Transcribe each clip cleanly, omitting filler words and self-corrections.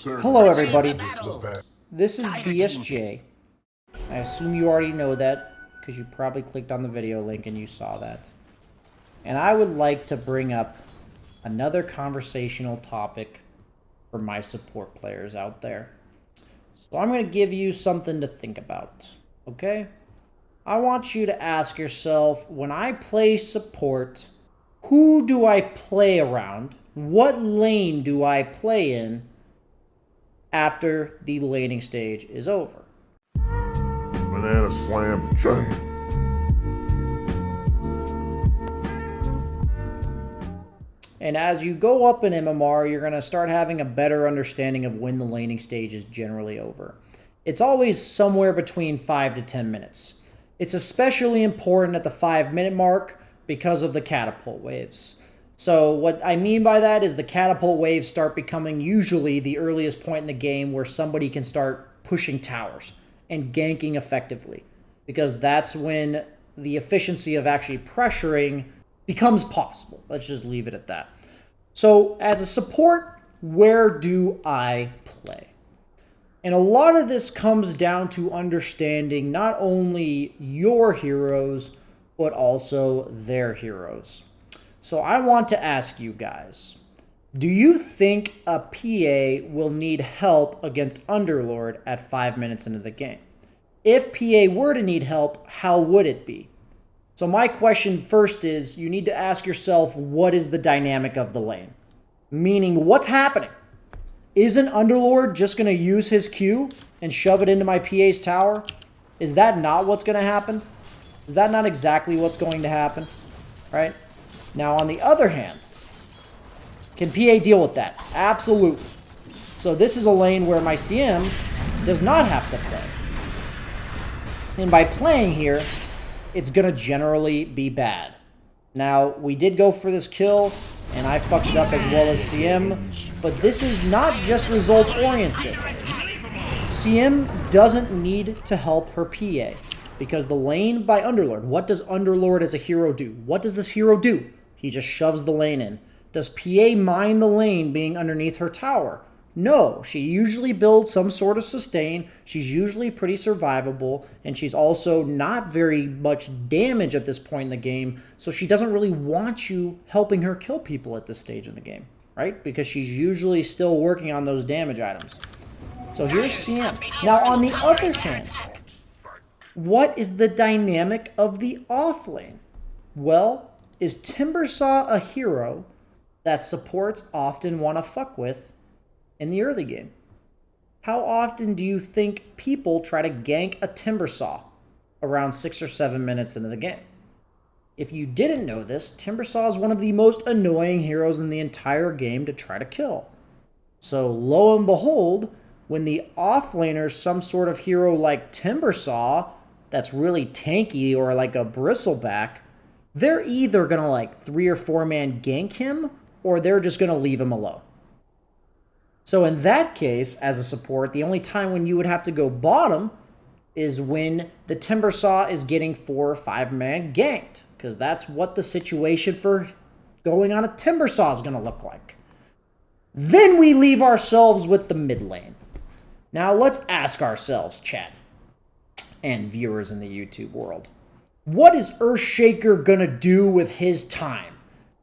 Hello everybody, this is BSJ. I assume you already know that, because you probably clicked on the video link and you saw that. And I would like to bring up another conversational topic for my support players out there. So I'm going to give you something to think about, okay? I want you to ask yourself, when I play support, who do I play around? What lane do I play in after the laning stage is over? Banana slam jam. And as you go up in MMR, you're going to start having a better understanding of when the laning stage is generally over. It's always somewhere between 5 to 10 minutes. It's especially important at the 5-minute mark because of the catapult waves. So what I mean by that is the catapult waves start becoming usually the earliest point in the game where somebody can start pushing towers and ganking effectively, because that's when the efficiency of actually pressuring becomes possible. Let's just leave it at that. So as a support, where do I play? And a lot of this comes down to understanding not only your heroes, but also their heroes. So I want to ask you guys, do you think a PA will need help against Underlord at 5 minutes into the game? If PA were to need help, how would it be? So my question first is, you need to ask yourself, what is the dynamic of the lane? Meaning, what's happening? Isn't Underlord just going to use his Q and shove it into my PA's tower? Is that not what's going to happen? Is that not exactly what's going to happen? Right? Now, on the other hand, can PA deal with that? Absolutely. So this is a lane where my CM does not have to play. And by playing here, it's going to generally be bad. Now, we did go for this kill, and I fucked it up as well as CM, but this is not just results-oriented. CM doesn't need to help her PA, because the lane by Underlord, what does Underlord as a hero do? What does this hero do? He just shoves the lane in. Does PA mind the lane being underneath her tower? No, she usually builds some sort of sustain. She's usually pretty survivable, and she's also not very much damage at this point in the game, so she doesn't really want you helping her kill people at this stage in the game, right? Because she's usually still working on those damage items. So here's CM. Now, on the other hand, what is the dynamic of the off lane? Well, is Timbersaw a hero that supports often want to fuck with in the early game? How often do you think people try to gank a Timbersaw around 6 or 7 minutes into the game? If you didn't know this, Timbersaw is one of the most annoying heroes in the entire game to try to kill. So lo and behold, when the offlaner's some sort of hero like Timbersaw that's really tanky or like a bristleback, they're either going to like 3 or 4 man gank him, or they're just going to leave him alone. So in that case, as a support, the only time when you would have to go bottom is when the Timbersaw is getting 4 or 5 man ganked, because that's what the situation for going on a Timbersaw is going to look like. Then we leave ourselves with the mid lane. Now let's ask ourselves, chat, and viewers in the YouTube world, what is Earthshaker going to do with his time?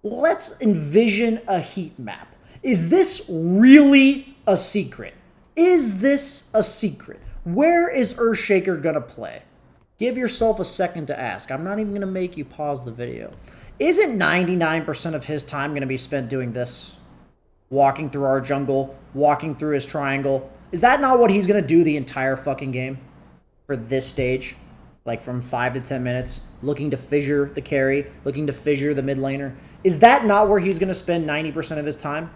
Let's envision a heat map. Is this really a secret? Is this a secret? Where is Earthshaker going to play? Give yourself a second to ask. I'm not even going to make you pause the video. Isn't 99% of his time going to be spent doing this? Walking through our jungle, walking through his triangle. Is that not what he's going to do the entire fucking game for this stage? Like from 5 to 10 minutes, looking to fissure the carry, looking to fissure the mid laner. Is that not where he's going to spend 90% of his time?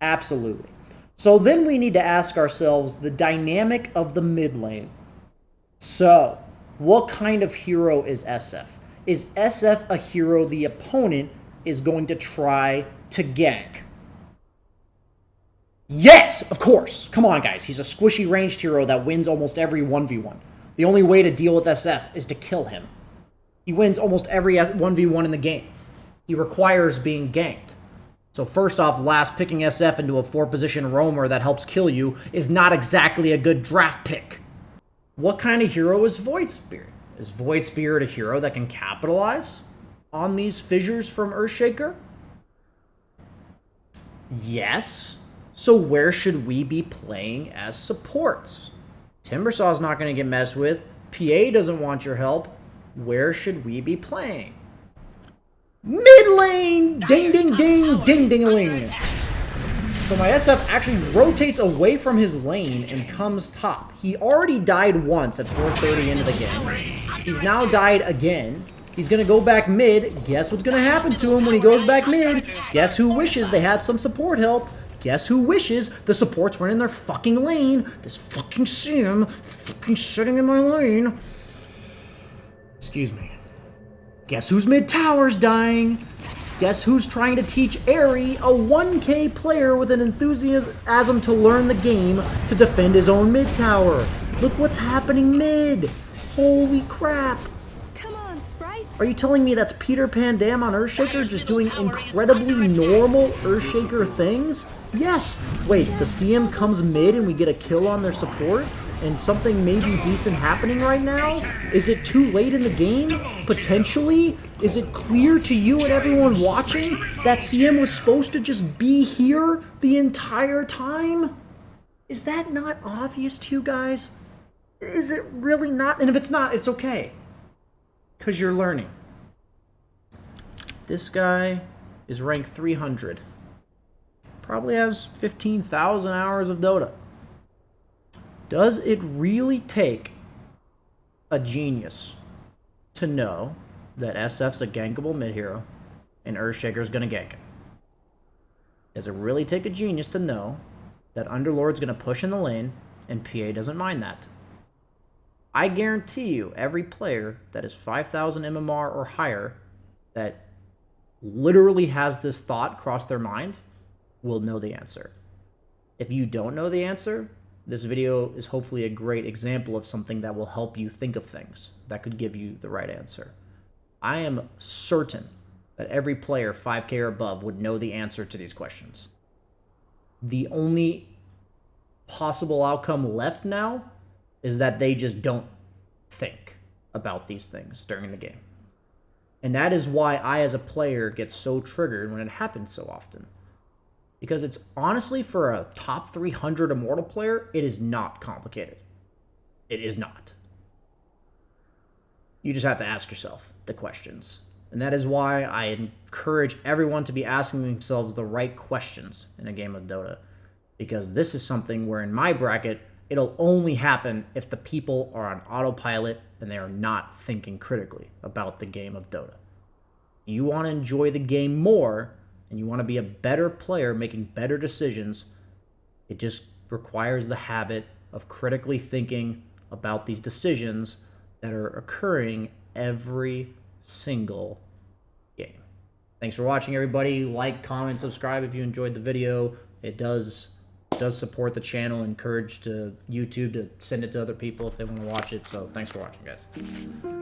Absolutely. So then we need to ask ourselves the dynamic of the mid lane. So, what kind of hero is SF? Is SF a hero the opponent is going to try to gank? Yes, of course. Come on, guys. He's a squishy ranged hero that wins almost every 1v1. The only way to deal with SF is to kill him. He wins almost every 1v1 in the game. He requires being ganked. So first off, last, picking SF into a 4-position roamer that helps kill you is not exactly a good draft pick. What kind of hero is Void Spirit? Is Void Spirit a hero that can capitalize on these fissures from Earthshaker? Yes. So where should we be playing as supports? Timbersaw's not going to get messed with. PA doesn't want your help. Where should we be playing? Mid lane! Ding, ding, ding, ding, ding-a-ling. So my SF actually rotates away from his lane and comes top. He already died once at 4:30 into the game. He's now died again. He's going to go back mid. Guess what's going to happen to him when he goes back mid? Guess who wishes they had some support help? Guess who wishes the supports weren't in their fucking lane? This fucking Sim fucking sitting in my lane. Excuse me. Guess who's mid tower's dying? Guess who's trying to teach Airy, a 1K player with an enthusiasm to learn the game, to defend his own mid tower? Look what's happening mid. Holy crap. Come on, sprites. Are you telling me that's Peter Pan Dam on Earthshaker just doing incredibly normal Earthshaker things? Yes. Wait, the CM comes mid and we get a kill on their support? And something maybe decent happening right now? Is it too late in the game? Potentially? Is it clear to you and everyone watching that CM was supposed to just be here the entire time? Is that not obvious to you guys? Is it really not? And if it's not, it's okay. Because you're learning. This guy is ranked 300. Probably has 15,000 hours of Dota. Does it really take a genius to know that SF's a gankable mid-hero and Earthshaker's gonna gank him? Does it really take a genius to know that Underlord's gonna push in the lane and PA doesn't mind that? I guarantee you every player that is 5,000 MMR or higher that literally has this thought cross their mind will know the answer. If you don't know the answer, this video is hopefully a great example of something that will help you think of things that could give you the right answer. I am certain that every player 5K or above would know the answer to these questions. The only possible outcome left now is that they just don't think about these things during the game. And that is why I, as a player, get so triggered when it happens so often. Because it's honestly, for a top 300 Immortal player, it is not complicated. It is not. You just have to ask yourself the questions. And that is why I encourage everyone to be asking themselves the right questions in a game of Dota. Because this is something where in my bracket, it'll only happen if the people are on autopilot and they are not thinking critically about the game of Dota. You want to enjoy the game more, and you want to be a better player making better decisions, it just requires the habit of critically thinking about these decisions that are occurring every single game. Thanks for watching, everybody. Like, comment, subscribe if you enjoyed the video. It does support the channel. Encourage to YouTube to send it to other people if they want to watch it. So thanks for watching, guys.